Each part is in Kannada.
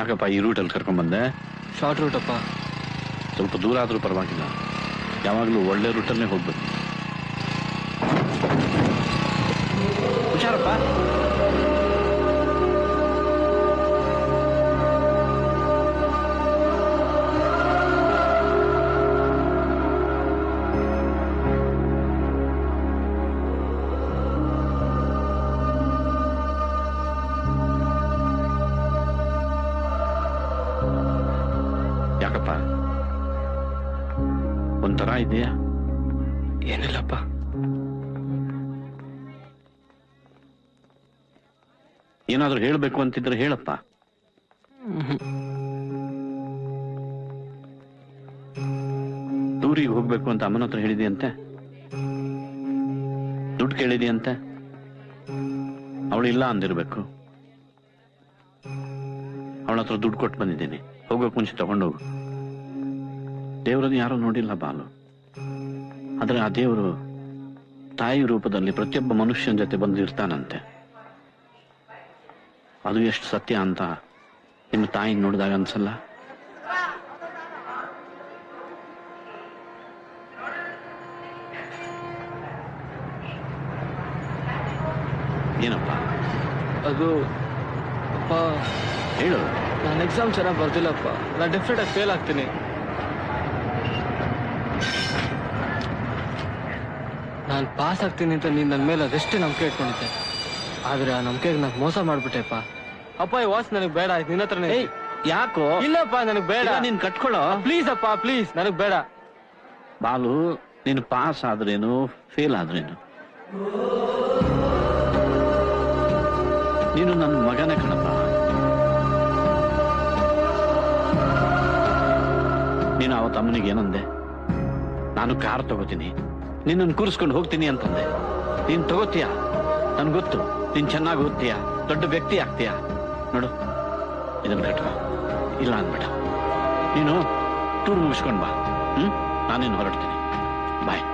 ಯಾಕಪ್ಪ ಈ ರೂಟಲ್ಲಿ ಕರ್ಕೊಂಡ್ಬಂದೆ? ಶಾರ್ಟ್ ರೂಟ್ ಅಪ್ಪ. ಸ್ವಲ್ಪ ದೂರ ಆದರೂ ಪರವಾಗಿಲ್ಲ, ಯಾವಾಗಲೂ ಒಳ್ಳೆ ರೂಟಲ್ಲೇ ಹೋಗ್ಬೇಕು. ಹುಷಾರಪ್ಪ. ಯಾಕಪ್ಪ ಒಂಥರ ಇದೆಯಾ? ಏನಿಲ್ಲಪ್ಪ. ಏನಾದ್ರೂ ಹೇಳ್ಬೇಕು ಅಂತಿದ್ರೆ ಹೇಳಪ್ಪ. ಟೂರಿಗೆ ಹೋಗ್ಬೇಕು ಅಂತ ಅಮ್ಮನ ಹತ್ರ ಹೇಳಿದೆಯಂತೆ, ದುಡ್ಡು ಕೇಳಿದೆಯಂತೆ. ಅವಳು ಇಲ್ಲ ಅಂದಿರ್ಬೇಕು. ಅವಳ ಹತ್ರ ದುಡ್ಡು ಕೊಟ್ಟು ಬಂದಿದ್ದೀನಿ, ಹೋಗೋಕ್ ಮುಂಚೆ ತಗೊಂಡೋಗು. ದೇವರನ್ನು ಯಾರೂ ನೋಡಿಲ್ಲ ಬಾಲು, ಆದ್ರೆ ಆ ದೇವರು ತಾಯಿ ರೂಪದಲ್ಲಿ ಪ್ರತಿಯೊಬ್ಬ ಮನುಷ್ಯನ ಜೊತೆ ಬಂದಿರ್ತಾನಂತೆ. ಅದು ಎಷ್ಟು ಸತ್ಯ ಅಂತ ನಿಮ್ಮ ತಾಯಿ ನೋಡಿದಾಗ ಅನ್ಸಲ್ಲ? ಏನಪ್ಪ ಅದು ಅಪ್ಪ, ಹೇಳು. ನಾನು ಎಕ್ಸಾಮ್ ಚೆನ್ನಾಗಿ ಬರ್ದಿಲ್ಲಪ್ಪ. ನಾನು ಡೆಫಿನೆಟ್ ಆಗಿ ಫೇಲ್ ಆಗ್ತೀನಿ. ನಾನು ಪಾಸ್ ಆಗ್ತೀನಿ ಅಂತ ನೀನು ನನ್ನ ಮೇಲೆ ಅದೆಷ್ಟೇ ನಂಬಿಕೆ ಇಟ್ಕೊಂಡಿದ್ದೆ, ಆದ್ರೆ ಆ ನಂಬಿಕೆಗೆ ನಾನು ಮೋಸ ಮಾಡ್ಬಿಟ್ಟೆಪ್ಪ. ಅಪ್ಪ ಈ ವಾಚ್ ನನಗೆ ಬೇಡ, ನಿನ್ನ ಹತ್ರನೇ. ಯಾಕೋ? ಇಲ್ಲಪ್ಪ ನನಗೆ ಬೇಡ. ನೀನ್ ಕಟ್ಕೊಳ್ಳೋ ಪ್ಲೀಸ್ ಅಪ್ಪ, ಪ್ಲೀಸ್ ನನಗೆ ಬೇಡ. ಬಾಲು, ನೀನು ಪಾಸ್ ಆದ್ರೇನು ಫೇಲ್ ಆದ್ರೇನು ನೀನು ನನ್ನ ಮಗನೇ ಕಣಪ್ಪ. ನೀನು ಅವತ್ತು ಅಮ್ಮನಿಗೆ ಏನಂದೆ? ನಾನು ಕಾರ್ ತಗೋತೀನಿ, ನಿನ್ನನ್ನು ಕೂರಿಸ್ಕೊಂಡು ಹೋಗ್ತೀನಿ ಅಂತಂದೆ. ನೀನ್ ತಗೋತೀಯ, ನನ್ಗೆ ಗೊತ್ತು. ನೀನ್ ಚೆನ್ನಾಗಿ ಓದ್ತೀಯ, ದೊಡ್ಡ ವ್ಯಕ್ತಿ ಆಗ್ತೀಯ. ನೋಡು, ಇದನ್ನ ಕಟ್ಕೋ. ಇಲ್ಲ ಅಂದ್ಬೇಡ. ನೀನು ಟೂರ್ ಮುಗಿಸ್ಕೊಂಡ್ ಬಾ. ನಾನೇನು ಹೊರಡ್ತೀನಿ. ಬಾಯ್.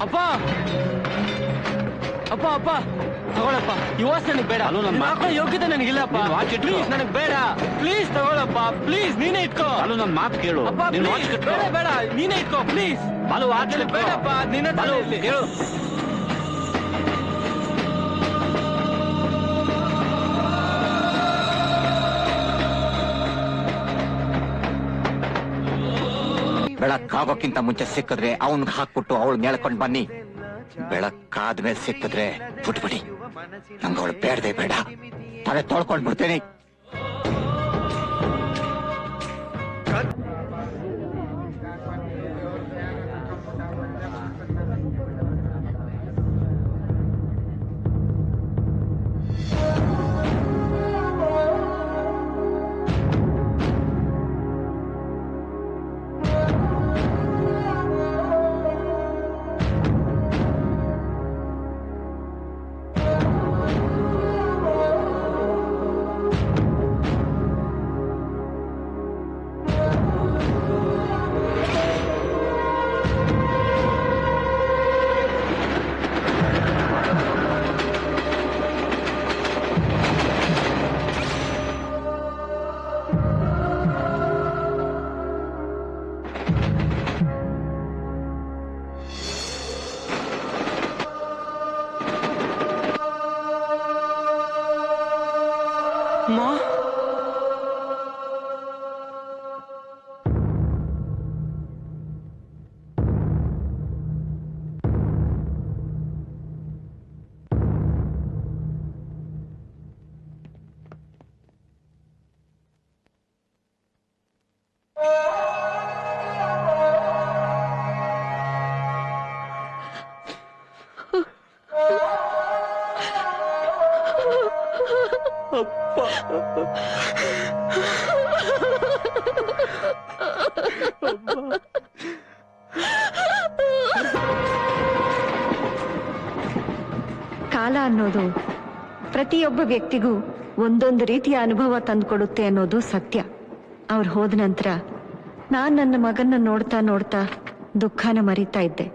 ಅಪ್ಪ ಅಪ್ಪ ಅಪ್ಪ ತಗೊಳಪ್ಪ, ಈ ವಾಚ್ ನನಗೆ ಬೇಡ. ಯೋಗ್ಯತೆ ನನಗಿಲ್ಲಪ್ಪ. ಪ್ಲೀಸ್ ನನಗೆ ಬೇಡ. ಪ್ಲೀಸ್ ತಗೊಳಪ್ಪ, ಪ್ಲೀಸ್ ನೀನೇ ಇಟ್ಕೋ. ಬಾಲು, ನನ್ನ ಮಾತು ಕೇಳು. ಬೇಡ ಬೇಡ, ನೀನೇ ಇಟ್ಕೋ ಪ್ಲೀಸ್. ಬಾಲು, ವಾಚ್ ಬೇಡಪ್ಪ, ನಿನ್ನ ಹೇಳು. ಬೆಳಕಾಗೋಕ್ಕಿಂತ ಮುಂಚೆ ಸಿಕ್ಕಿದ್ರೆ ಅವನ್ಗೆ ಹಾಕ್ಬಿಟ್ಟು ಅವಳು ನೇಳ್ಕೊಂಡ್ ಬನ್ನಿ. ಬೆಳಕಾದ್ಮೇಲೆ ಸಿಕ್ಕಿದ್ರೆ ಬಿಟ್ಬಿಡಿ. ನಂಗೆ ಅವಳು ಬೇಡದೆ ಬೇಡ, ತಲೆ ತೊಳ್ಕೊಂಡ್ ಬಿಡ್ತೇನೆ. Ma? ಕಾಲ ಅನ್ನೋದು ಪ್ರತಿಯೊಬ್ಬ ವ್ಯಕ್ತಿಗೂ ಒಂದೊಂದು ರೀತಿಯ ಅನುಭವ ತಂದುಕೊಡುತ್ತೆ ಅನ್ನೋದು ಸತ್ಯ. ಅವ್ರು ಹೋದ ನಂತರ ನಾನ್ ನನ್ನ ಮಗನ್ನ ನೋಡ್ತಾ ನೋಡ್ತಾ ದುಃಖನ ಮರಿತಾ ಇದ್ದೆ.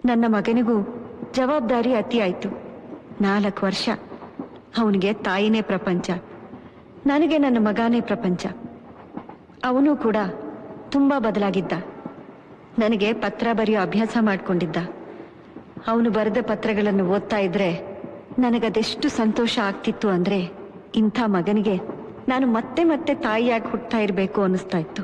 ನನ್ನ ಮಗನಿಗೂ ಜವಾಬ್ದಾರಿ ಅತಿ ಆಯ್ತು. 4 ವರ್ಷ. ಅವನಿಗೆ ತಾಯಿನೇ ಪ್ರಪಂಚ, ನನಗೆ ನನ್ನ ಮಗನೇ ಪ್ರಪಂಚ. ಅವನು ಕೂಡ ತುಂಬಾ ಬದಲಾಗಿದ್ದ. ನನಗೆ ಪತ್ರ ಬರೆಯೋ ಅಭ್ಯಾಸ ಮಾಡ್ಕೊಂಡಿದ್ದ. ಅವನು ಬರೆದ ಪತ್ರಗಳನ್ನು ಓದ್ತಾ ಇದ್ರೆ ನನಗದೆಷ್ಟು ಸಂತೋಷ ಆಗ್ತಿತ್ತು ಅಂದ್ರೆ, ಇಂಥ ಮಗನಿಗೆ ನಾನು ಮತ್ತೆ ಮತ್ತೆ ತಾಯಿಯಾಗಿ ಹುಟ್ತಾ ಇರಬೇಕು ಅನ್ನಿಸ್ತಾ ಇತ್ತು.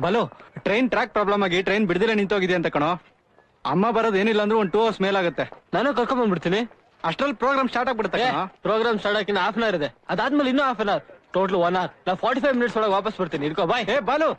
ಬಲೋ, ಟ್ರೈನ್ ಟ್ರ್ಯಾಕ್ ಪ್ರಾಬ್ಲಮ್ ಆಗಿ ಟ್ರೈನ್ ಬಿಡದಿಲ್ಲ ನಿಂತೋಗಿದೆ ಅಂತ ಕಣೋ. ಅಮ್ಮ ಬರೋದು ಏನಿಲ್ಲ ಅಂದ್ರೆ ಒಂದು 2 hours ಮೇಲಾಗುತ್ತೆ. ನಾನು ಕರ್ಕೊಂಡ್ ಬಂದ್ಬಿಡ್ತೀನಿ. ಅಷ್ಟ್ರಲ್ಲಿ ಪ್ರೋಗ್ರಾಮ್ ಸ್ಟಾರ್ಟ್ ಆಗ್ಬಿಡುತ್ತೆ. ಪ್ರೋಗ್ರಾಮ್ ಸ್ಟಾರ್ಟ್ ಆಗಿ ½ hour ಇದೆ. ಅದಾದ್ಮೇಲೆ ಇನ್ನೂ ½ hour, ಟೋಟಲ್ 1 hour. ನಾ 45 minutes ಒಳಗೆ ವಾಪಸ್ ಬರ್ತೀನಿ. ಇಡ್ಕೋ, ಬಾಯ್. ಹೇ ಬಾಲು,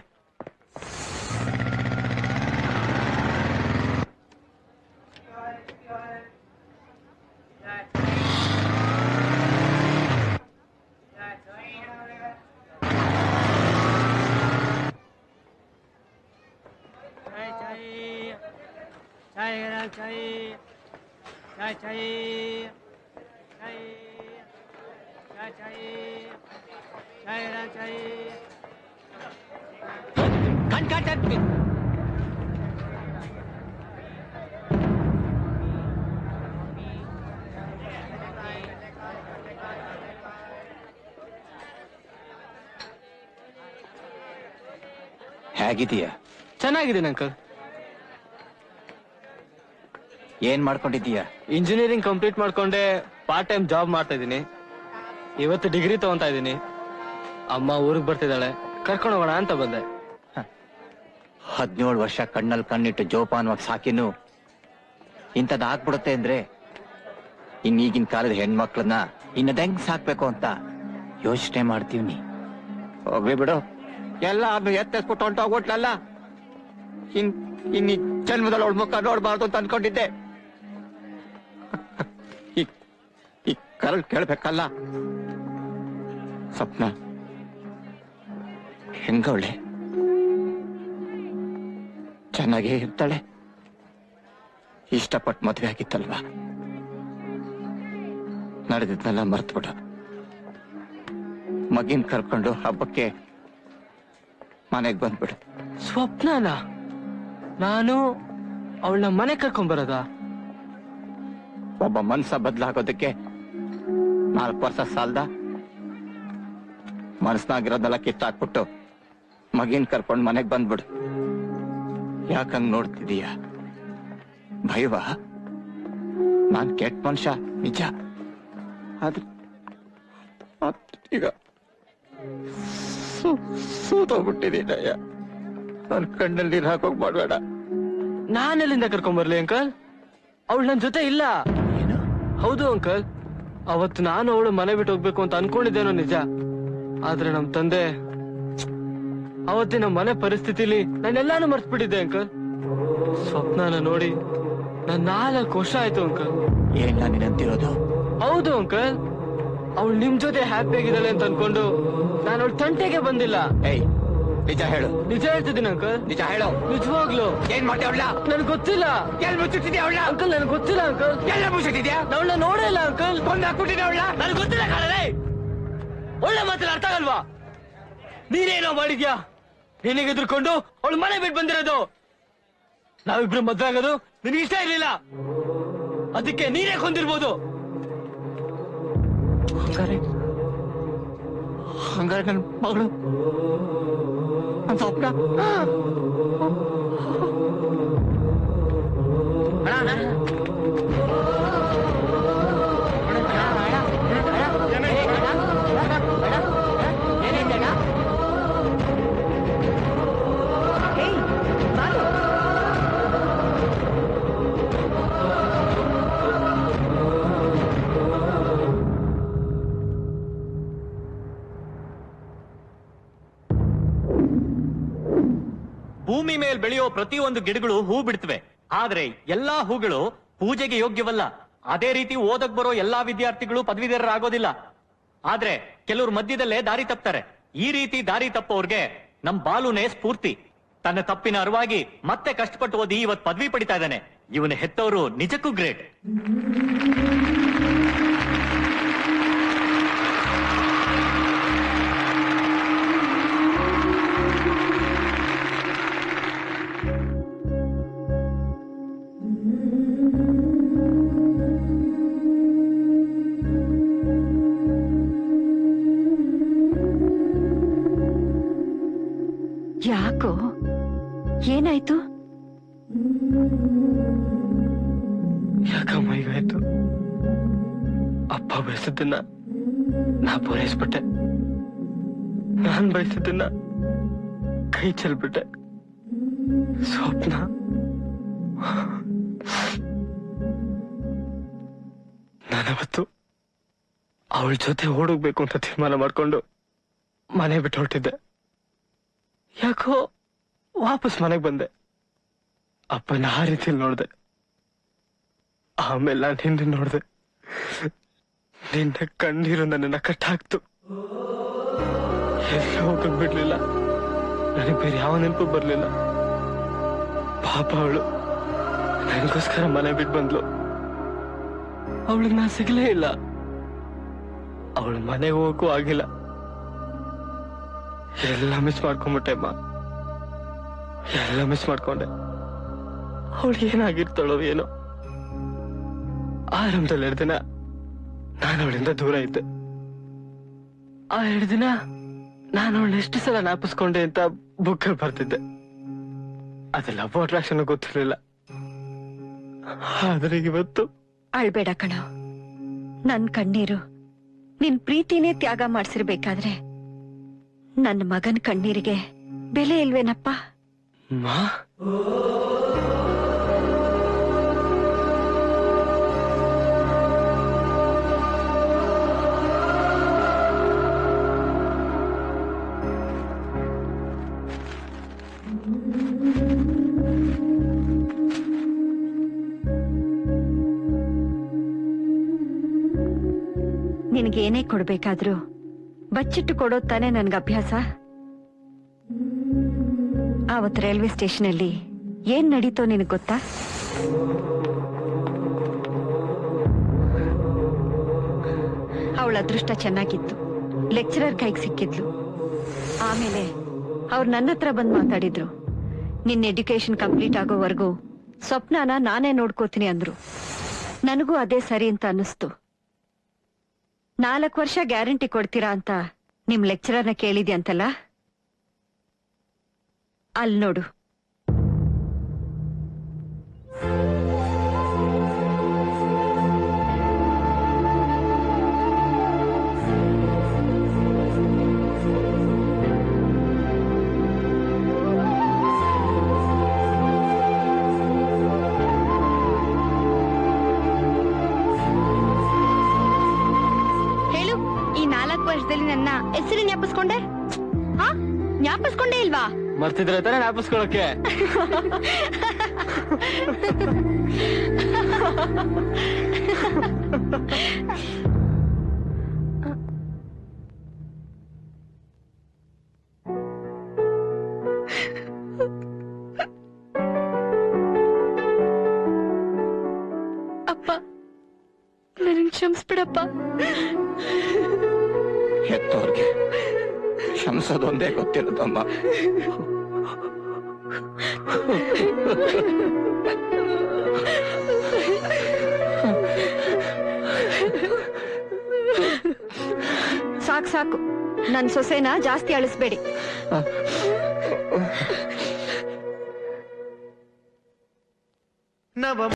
ಹೇಗಿದೀಯ? ಚೆನ್ನಾಗಿದ್ದೀನಿ ಅಂಕಲ್. ಏನ್ ಮಾಡ್ಕೊಂಡಿದ್ದೀಯ? ಇಂಜಿನಿಯರಿಂಗ್ ಕಂಪ್ಲೀಟ್ ಮಾಡ್ಕೊಂಡೆ ಪಾರ್ಟ್ ಟೈಮ್ ಜಾಬ್ ಮಾಡ್ತಾ ಇದ್ದೀನಿ. ಇವತ್ತು ಡಿಗ್ರಿ ತಗೊಂತಾ ಇದ್ದೀನಿ. ಅಮ್ಮ ಊರಿಗೆ ಬರ್ತಿದ್ದಾಳೆ, ಕರ್ಕೊಂಡು ಹೋಗೋಣ ಅಂತ ಬಂದೆ. 17 ವರ್ಷ ಕಣ್ಣಲ್ಲಿ ಕಣ್ಣಿಟ್ಟು ಜೋಪಾನವಾಗಿ ಸಾಕಿನು ಇಂಥದ್ದು ಆಗ್ಬಿಡುತ್ತೆ ಅಂದ್ರೆ ಈಗಿನ ಕಾಲದ ಹೆಣ್ಮಕ್ಳನ್ನ ಇನ್ನದೆಂಗ್ ಸಾಕ್ಬೇಕು ಅಂತ ಯೋಚನೆ ಮಾಡ್ತೀವಿ. ಹೋಗ್ಲಿ ಬಿಡು, ಎಲ್ಲ ಎತ್ತಿಸ್ಬಿಟ್ಟು ಹೊಂಟೋಗ್ಬಿಟ್ಲಲ್ಲ. ಇನ್ನಿ ಜನ್ಮದಲ್ಲಿ ಅವಳ ಮುಖ ನೋಡ್ಬಾರ್ದು ಅಂತ ಅನ್ಕೊಂಡಿದ್ದೆ. ಈ ಕರಳು ಕೇಳ್ಬೇಕಲ್ಲ. ಸ್ವಪ್ನ ಹೆಂಗವಳೆ? ಚೆನ್ನಾಗೇ ಇರ್ತಾಳೆ. ಇಷ್ಟಪಟ್ಟು ಮದುವೆ ಆಗಿತ್ತಲ್ವಾ? ನಡೆದಿದ್ನೆಲ್ಲ ಮರ್ತ್ಬಿಡು. ಮಗಿನ್ ಕರ್ಕೊಂಡು ಹಬ್ಬಕ್ಕೆ ಮನೆಗೆ ಬಂದ್ಬಿಡು. ಸ್ವಪ್ನನ ನಾನು ಅವಳನ್ನ ಮನೆ ಕರ್ಕೊಂಡ್ ಬರೋದ? ಒಬ್ಬ ಮನ್ಸ ಬದಲಾಗೋದಕ್ಕೆ 4 ವರ್ಷ ಸಾಲ್ದ? ಮನಸ್ನಾಗಿರೋದೆಲ್ಲ ಕಿತ್ತಾಕ್ಬಿಟ್ಟು ಮಗಿನ್ ಕರ್ಕೊಂಡು ಮನೆಗೆ ಬಂದ್ಬಿಡು. ಯಾಕಂಗ್ ನೋಡ್ತಿದೀಯ? ಭಯವಾ? ನಾನ್ ಕೆಟ್ಟ ಮನುಷ್ಯ ನಿಜ, ಆದ್ರೆ ಈಗ ಸೋತೋಗ್ಬಿಟ್ಟಿದೀನಯ್ಯ. ನನ್ ಕಣ್ಣಲ್ಲಿ ನೀರ್ ಹಾಕೋಕ್ ಮಾಡ್ಬೇಡ. ನಾನೆಲ್ಲಿಂದ ಕರ್ಕೊಂಡ್ ಬರ್ಲಿ ಅಂಕಲ್? ಅವಳು ನನ್ ಜೊತೆ ಇಲ್ಲ. ಹೌದು ಅಂಕಲ್, ಅವತ್ತು ನಾನು ಅವಳು ಮನೆ ಬಿಟ್ಟು ಹೋಗ್ಬೇಕು ಅಂತ ಅನ್ಕೊಂಡಿದ್ದೇನೋ ನಿಜ. ಆದ್ರೆ ನಮ್ ತಂದೆ ಅವತ್ತಿನ ಮನೆ ಪರಿಸ್ಥಿತಿಲಿ ನಾನೆಲ್ಲಾನು ಮರ್ತ್ಬಿಟ್ಟಿದ್ದೆ ಅಂಕಲ್. ಸ್ವಪ್ನನ ನೋಡಿ ನಾನ್ 4 ವರ್ಷ ಆಯ್ತು ಅಂಕಲ್. ಏನ್ ನೀನಂತಿರೋದು? ಹೌದು ಅಂಕಲ್, ಅವಳು ನಿಮ್ ಜೊತೆ ಹ್ಯಾಪಿ ಆಗಿದ್ದಾಳೆ ಅಂತ ಅನ್ಕೊಂಡು ನಾನು ಅವಳ ತಂಟೆಗೆ ಬಂದಿಲ್ಲ. ಏಯ್, ನಿಜ ಹೇಳು. ನಿಜ ಹೇಳ್ತಿದ್ದೀನಿ ಅಂಕಲ್. ನಿಜ ಹೇಳು. ನಿಜವಾಗ್ಲು. ಏನ್ ಮಾಡ್ತೀಯ ಅವಳ? ನನ್ಗೆ ಗೊತ್ತಿಲ್ಲ. ಎಲ್ ಮುಚ್ಚಿಟ್ಟಿದ್ಯಾ ಅವಳ? ಅಂಕಲ್ ನನ್ಗೆ ಗೊತ್ತಿಲ್ಲ ಅಂಕಲ್. ಎಲ್ಲ ಮುಚ್ಚಿಟ್ಟಿದ್ಯಾ? ಅವಳನ್ನ ನೋಡೇ ಇಲ್ಲ ಅಂಕಲ್. ಕೊಂದಾಕ್ಬಿಟ್ಟಿದ್ಯಾ ಅವಳ? ನನಗೆ ಗೊತ್ತಿಲ್ಲ ಕಾಲೇ. ಒಳ್ಳೆ ಮಾತಲ್ಲ ಅರ್ಥ ಆಗಲ್ವಾ? ನೀನೇನೋ ಮಾಡಿದ್ಯಾ? ನಿನಗೆ ಎದುರ್ಕೊಂಡು ಅವಳು ಮನೆ ಬಿಟ್ಟು ಬಂದಿರೋದು. ನಾವಿಬ್ರು ಮದ್ವೆ ಆಗೋದು ನಿನಗೆ ಇಷ್ಟ ಇರ್ಲಿಲ್ಲ, ಅದಕ್ಕೆ ನೀನೇ ಕೊಂದಿರ್ಬೋದು. ಹಂಗಾರೆ ನನ್ನ ಮಗಳು ನನ್ನ ಸ್ವಪ್ನ ಭೂಮಿ ಮೇಲೆ ಬೆಳೆಯೋ ಪ್ರತಿಯೊಂದು ಗಿಡಗಳು ಹೂ ಬಿಡ್ತವೆ, ಆದ್ರೆ ಎಲ್ಲಾ ಹೂಗಳು ಪೂಜೆಗೆ ಯೋಗ್ಯವಲ್ಲ. ಅದೇ ರೀತಿ ಓದಕ್ ಬರೋ ಎಲ್ಲಾ ವಿದ್ಯಾರ್ಥಿಗಳು ಪದವೀಧರರಾಗೋದಿಲ್ಲ. ಆದ್ರೆ ಕೆಲವರು ಮಧ್ಯದಲ್ಲೇ ದಾರಿ ತಪ್ತಾರೆ. ಈ ರೀತಿ ದಾರಿ ತಪ್ಪೋರ್ಗೆ ನಮ್ ಬಾಲುನೇ ಸ್ಫೂರ್ತಿ. ತನ್ನ ತಪ್ಪಿನ ಅರಿವಾಗಿ ಮತ್ತೆ ಕಷ್ಟಪಟ್ಟು ಓದಿ ಇವತ್ ಪದವಿ ಪಡಿತಾ ಇದ್ದಾನೆ. ಇವನ ಹೆತ್ತವರು ನಿಜಕ್ಕೂ ಗ್ರೇಟ್. ಯಾಕೋ ಏನಾಯ್ತು? ಯಾಕಮ್ಮ ಹೀಗಾಯ್ತು? ಅಪ್ಪ ಬಯಸಿದ್ದನ್ನ ನಾ ಪೂರೈಸ್ಬಿಟ್ಟೆ, ನಾನ್ ಬಯಸಿದ್ದನ್ನ ಕೈ ಚೆಲ್ಬಿಟ್ಟೆ. ಸ್ವಪ್ನ ನಾನವತ್ತು ಅವಳ ಜೊತೆ ಓಡೋಗ್ಬೇಕು ಅಂತ ತೀರ್ಮಾನ ಮಾಡ್ಕೊಂಡು ಮನೆ ಬಿಟ್ಟು ಹೊರಟಿದ್ದೆ. ಯಾಕೋ ವಾಪಸ್ ಮನೆಗ್ ಬಂದೆ. ಅಪ್ಪನ ಆ ರೀತಿಯಲ್ಲಿ ನೋಡ್ದೆ. ಆಮೇಲೆ ನಾನು ಹಿಂದೆ ನೋಡ್ದೆ. ನಿನ್ನ ಕಣ್ಣೀರು ನನ್ನನ್ನ ಕಟ್ಟಾಕ್ತು. ಎಲ್ಲೋ ಹೋಗಕ್ ಬಿಡ್ಲಿಲ್ಲ. ನನಗೆ ಬೇರೆ ಯಾವ ನೆನಪು ಬರ್ಲಿಲ್ಲ. ಪಾಪ ಅವಳು ನನಗೋಸ್ಕರ ಮನೆ ಬಿಟ್ಟು ಬಂದ್ಲು. ಅವಳಿಗೆ ನಾ ಸಿಗ್ಲೇ ಇಲ್ಲ. ಅವಳು ಮನೆಗೆ ಹೋಗಕ್ಕೂ ಆಗಿಲ್ಲ. ಎಲ್ಲ ಮಿಸ್ ಮಾಡ್ಕೊಂಡ್ಬಿಟ್ಟೆ ಅಮ್ಮ, ಎಲ್ಲ ಮಿಸ್ ಮಾಡ್ಕೊಂಡೆ. ಅವಳಿಗೆ ಏನಾಗಿರ್ತಾಳೋ ಏನೋ. ಆರಂಭದಲ್ಲಿ 2 ದಿನ ನಾನು ಅವಳಿಂದ ದೂರ ಇದ್ದೆ. ಆ 2 ದಿನ ನಾನು ಅವಳನ್ನ ಎಷ್ಟು ಸಲ ಜ್ಞಾಪಿಸ್ಕೊಂಡೆ ಅಂತ ಬುಕ್ಕಲ್ಲಿ ಬರ್ತಿದ್ದೆ. ಅದು ಲವ್ ಅಟ್ರಾಕ್ಷನ್ ಗೊತ್ತಿರ್ಲಿಲ್ಲ. ಆದ್ರೆ ಇವತ್ತು ಅಳ್ಬೇಡ ಕಣೋ. ನನ್ ಕಣ್ಣೀರು ನಿನ್ ಪ್ರೀತಿನೇ ತ್ಯಾಗ ಮಾಡ್ಸಿರ್ಬೇಕಾದ್ರೆ ನನ್ನ ಮಗನ್ ಕಣ್ಣೀರಿಗೆ ಬೆಲೆ ಇಲ್ವೇನಪ್ಪ? ಮಾ ನಿನಗೇನೇ ಕೊಡ್ಬೇಕಾದ್ರೂ ಬಚ್ಚಿಟ್ಟು ಕೊಡೋದ್ ತಾನೇ ನನ್ಗೆ ಅಭ್ಯಾಸ. ಆವತ್ತು ರೈಲ್ವೆ ಸ್ಟೇಷನ್ ಅಲ್ಲಿ ಏನ್ ನಡೀತೋ ನಿನಗ್ ಗೊತ್ತಾ? ಅವಳ ಅದೃಷ್ಟ ಚೆನ್ನಾಗಿತ್ತು, ಲೆಕ್ಚರರ್ ಕೈಗೆ ಸಿಕ್ಕಿದ್ಲು. ಆಮೇಲೆ ಅವ್ರು ನನ್ನ ಹತ್ರ ಬಂದು ಮಾತಾಡಿದ್ರು. ನಿನ್ನ ಎಡ್ಯುಕೇಶನ್ ಕಂಪ್ಲೀಟ್ ಆಗೋವರೆಗೂ ಸ್ವಪ್ನನ ನಾನೇ ನೋಡ್ಕೋತೀನಿ ಅಂದ್ರು. ನನಗೂ ಅದೇ ಸರಿ ಅಂತ ಅನ್ನಿಸ್ತು. 4 ವರ್ಷ ಗ್ಯಾರಂಟಿ ಕೊಡ್ತೀರಾ ಅಂತ ನಿಮ್ ಲೆಕ್ಚರರ್ನ ಕೇಳಿದ್ಯಂತಲ್ಲ, ಅಲ್ಲಿ ನೋಡು. ಹೇಳು, ಈ 4 ವರ್ಷದಲ್ಲಿ ನನ್ನ ಹೆಸರು ಜ್ಞಾಪಿಸ್ಕೊಂಡೆ? ಹಾ, ಜ್ಞಾಪಿಸ್ಕೊಂಡೇ ಇಲ್ವಾ? ಮರ್ತಿದ್ರೆ ತಾನೇ ಜ್ಞಾಪಿಸ್ಕೊಳಕ್ಕೆ. ಅಪ್ಪ, ನನಗೆ ಕ್ಷಮಿಸ್ಬಿಡಪ್ಪ. ಹೆತ್ತವ್ರಿಗೆ ಕ್ಷಮಿಸೋದೊಂದೇ ಗೊತ್ತಿರೋದಮ್ಮ. ಸಾಕು, ನನ್ ಸೊಸೆನ ಜಾಸ್ತಿ ಅಳಿಸ್ಬೇಡಿ.